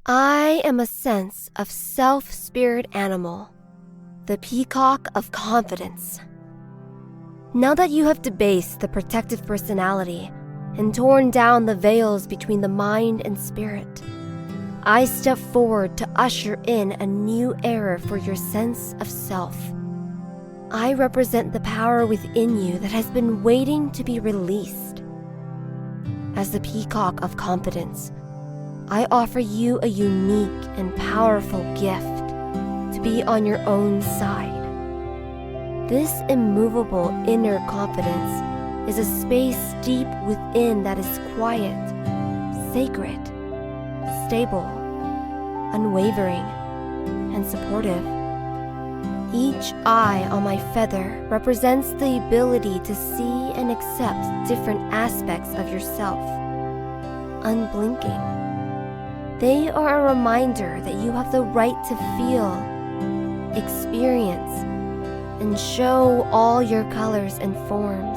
I am a sense of self-spirit animal, the Peacock of Confidence. Now that you have debased the protective personality and torn down the veils between the mind and spirit, I step forward to usher in a new era for your sense of self. I represent the power within you that has been waiting to be released. As the Peacock of Confidence, I offer you a unique and powerful gift to be on your own side. This immovable inner confidence is a space deep within that is quiet, sacred, stable, unwavering, and supportive. Each eye on my feather represents the ability to see and accept different aspects of yourself. Unblinking. They are a reminder that you have the right to feel, experience, and show all your colors and forms.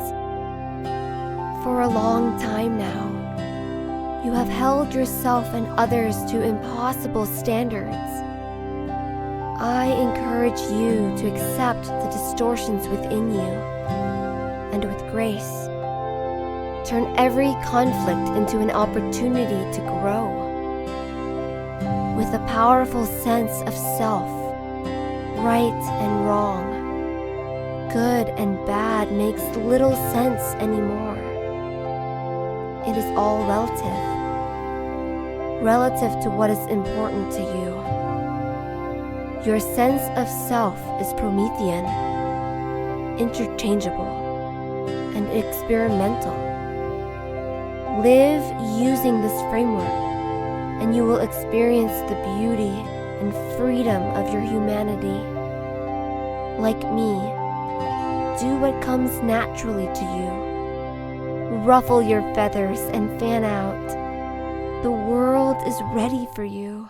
For a long time now, you have held yourself and others to impossible standards. I encourage you to accept the distortions within you, and with grace, turn every conflict into an opportunity to grow. With a powerful sense of self, right and wrong, good and bad makes little sense anymore. It is all relative to what is important to you. Your sense of self is Promethean, interchangeable, and experimental. Live using this framework, and you will experience the beauty and freedom of your humanity. Like me, do what comes naturally to you. Ruffle your feathers and fan out. The world is ready for you.